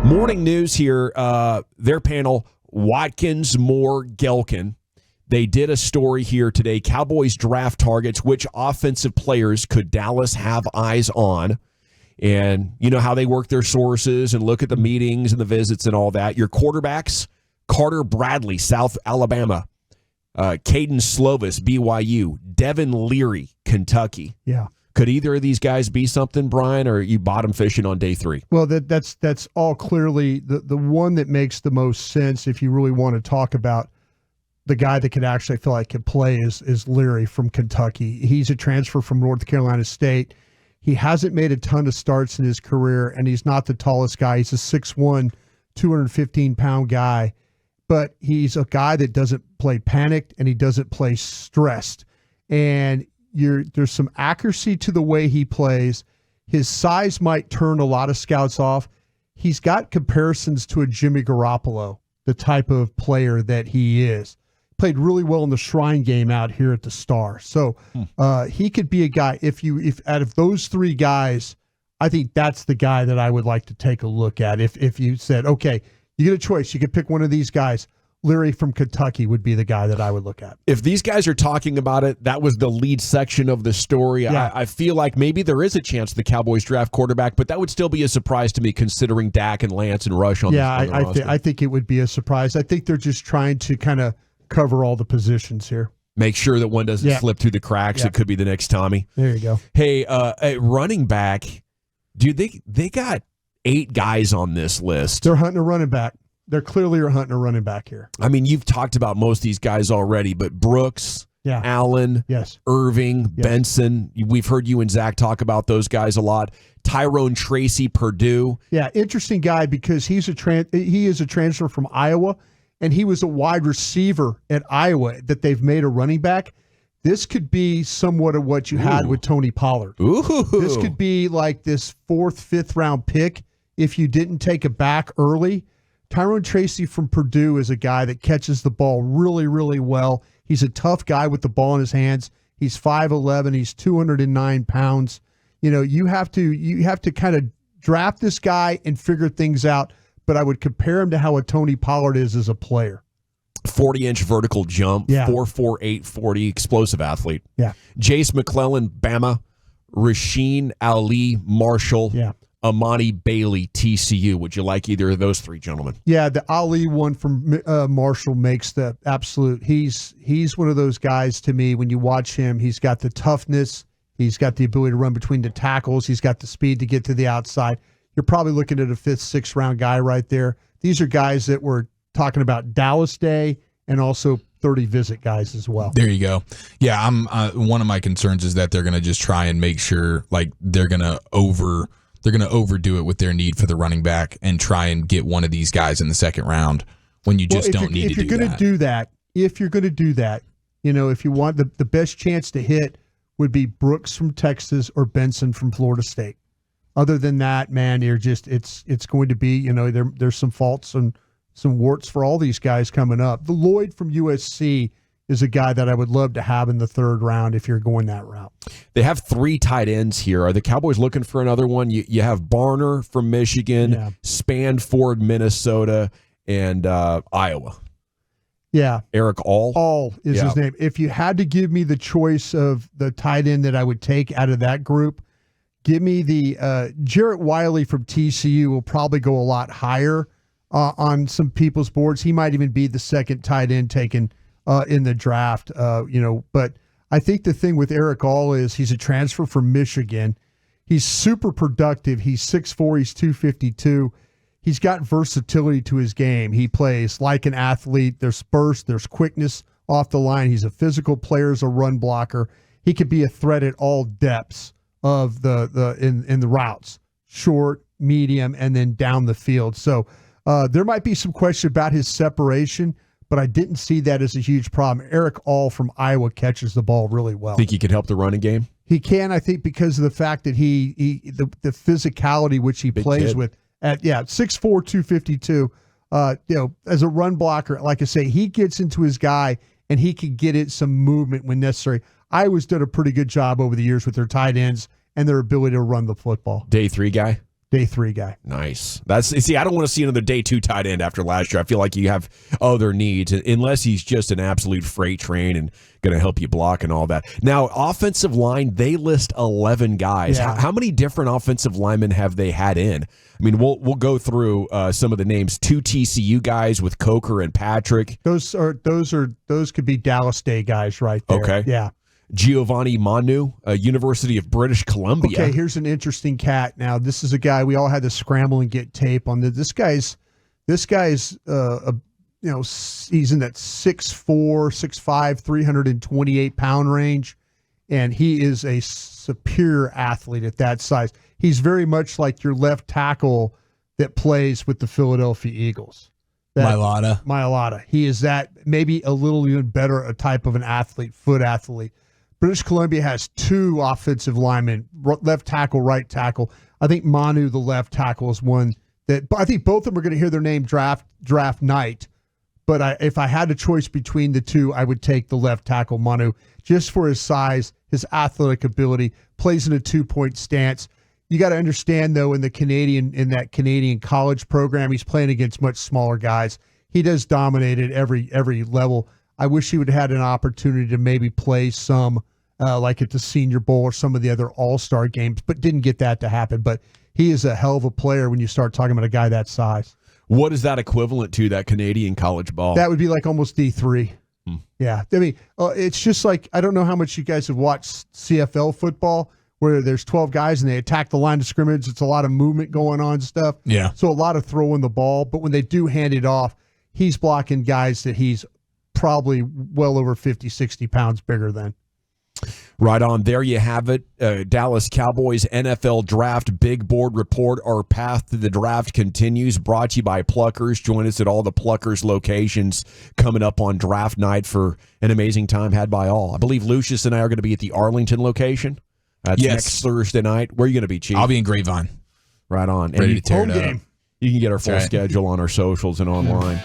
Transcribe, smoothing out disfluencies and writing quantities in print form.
Morning news here. Their panel, Watkins, Moore, Gelkin. They did a story here today. Cowboys draft targets. Which offensive players could Dallas have eyes on? And you know how they work their sources and look at the meetings and the visits and all that. Your quarterbacks, Carter Bradley, South Alabama. Caden Slovis, BYU. Devin Leary, Kentucky. Yeah. Could either of these guys be something, Brian, or are you bottom fishing on day 3? Well, that's all clearly the one that makes the most sense if you really want to talk about the guy that could actually feel like could play is Leary from Kentucky. He's a transfer from North Carolina State. He hasn't made a ton of starts in his career, and he's not the tallest guy. He's a 6'1", 215-pound guy, but he's a guy that doesn't play panicked and he doesn't play stressed. And there's some accuracy to the way he plays. His size might turn a lot of scouts off. He's got comparisons to a Jimmy Garoppolo, the type of player that he is. Played really well in the Shrine game out here at the Star. So he could be a guy. If out of those 3 guys, I think that's the guy that I would like to take a look at. If you said, okay, you get a choice, you could pick one of these guys. Leary from Kentucky would be the guy that I would look at. If these guys are talking about it, that was the lead section of the story. Yeah. I feel like maybe there is a chance the Cowboys draft quarterback, but that would still be a surprise to me considering Dak and Lance and Rush on the roster. I think it would be a surprise. I think they're just trying to kind of cover all the positions here. Make sure that one doesn't slip through the cracks. Yeah. It could be the next Tommy. There you go. Hey, running back, dude, they got 8 guys on this list. They're hunting a running back. They're clearly hunting a running back here. I mean, you've talked about most of these guys already, but Brooks, Allen, Irving, Benson. We've heard you and Zach talk about those guys a lot. Tyrone Tracy, Purdue. Yeah, interesting guy because he is a transfer from Iowa, and he was a wide receiver at Iowa that they've made a running back. This could be somewhat of what you had with Tony Pollard. This could be like this 4th, 5th round pick if you didn't take it back early. Tyrone Tracy from Purdue is a guy that catches the ball really, really well. He's a tough guy with the ball in his hands. He's 5'11". He's 209 pounds. You know, you have to kind of draft this guy and figure things out, but I would compare him to how a Tony Pollard is as a player. 40-inch vertical jump, 4'4", 840, explosive athlete. Yeah. Jace McClellan, Bama. Rasheen Ali, Marshall. Yeah. Amani Bailey, TCU. Would you like either of those 3 gentlemen? Yeah, the Ali one from Marshall makes the absolute. He's one of those guys to me. When you watch him, he's got the toughness. He's got the ability to run between the tackles. He's got the speed to get to the outside. You're probably looking at a 5th, 6th round guy right there. These are guys that we're talking about Dallas Day and also 30 visit guys as well. There you go. Yeah, I'm. One of my concerns is that they're going to just try and make sure like they're going to overdo it with their need for the running back and try and get one of these guys in the 2nd round when you just don't need to do that. If you're going to do that, you know, if you want the best chance to hit would be Brooks from Texas or Benson from Florida State. Other than that, man, you're just it's going to be, you know, there's some faults and some warts for all these guys coming up. The Lloyd from USC is a guy that I would love to have in the 3rd round if you're going that route. They have 3 tight ends here. Are the Cowboys looking for another one? You have Barner from Michigan, Spanford, Minnesota, and Iowa. Yeah. Eric All? All is his name. If you had to give me the choice of the tight end that I would take out of that group, give me the Jarrett Wiley from TCU will probably go a lot higher on some people's boards. He might even be the 2nd tight end taken in the draft, but I think the thing with Eric All is he's a transfer from Michigan. He's super productive. He's 6'4", he's 252. He's got versatility to his game. He plays like an athlete. There's burst, there's quickness off the line. He's a physical player as a run blocker. He could be a threat at all depths of in the routes, short, medium, and then down the field. So there might be some question about his separation, but I didn't see that as a huge problem. Eric All from Iowa catches the ball really well. Think he could help the running game? He can, I think, because of the fact that the physicality which he plays kid. with at 6'4", 252. As a run blocker, like I say, he gets into his guy and he can get it some movement when necessary. Iowa's done a pretty good job over the years with their tight ends and their ability to run the football. Day 3 guy? Day 3 guy. Nice. I don't want to see another day 2 tight end after last year. I feel like you have other needs, unless he's just an absolute freight train and going to help you block and all that. Now, offensive line, they list 11 guys. Yeah. How many different offensive linemen have they had in? I mean, we'll go through some of the names. 2 TCU guys with Coker and Patrick. Those could be Dallas Day guys right there. Okay. Yeah. Giovanni Manu, University of British Columbia. Okay, here's an interesting cat. Now, this is a guy we all had to scramble and get tape on. This guy's he's in that 6'4", 6'5", 328-pound range, and he is a superior athlete at that size. He's very much like your left tackle that plays with the Philadelphia Eagles. Mailata. He is that, maybe a little even better a type of an athlete, foot athlete. British Columbia has 2 offensive linemen, left tackle, right tackle. I think Manu, the left tackle, is one that I think both of them are going to hear their name draft night. But if I had a choice between the 2, I would take the left tackle, Manu, just for his size, his athletic ability, plays in a 2-point stance. You got to understand, though, in that Canadian college program, he's playing against much smaller guys. He does dominate at every level. I wish he would have had an opportunity to maybe play some, like at the Senior Bowl or some of the other All-Star games, but didn't get that to happen. But he is a hell of a player when you start talking about a guy that size. What is that equivalent to, that Canadian college ball? That would be like almost D3. Yeah. I mean, it's just like, I don't know how much you guys have watched CFL football, where there's 12 guys and they attack the line of scrimmage. It's a lot of movement going on and stuff. Yeah. So a lot of throwing the ball. But when they do hand it off, he's blocking guys that he's probably well over 50, 60 pounds bigger than. Right on. There you have it. Dallas Cowboys NFL Draft Big Board Report. Our path to the draft continues. Brought to you by Pluckers. Join us at all the Pluckers locations coming up on draft night for an amazing time had by all. I believe Lucius and I are going to be at the Arlington location. That's next Thursday night. Where are you going to be, Chief? I'll be in Grapevine. Right on. Ready to tear Home it up. game. You can get our full schedule on our socials and online.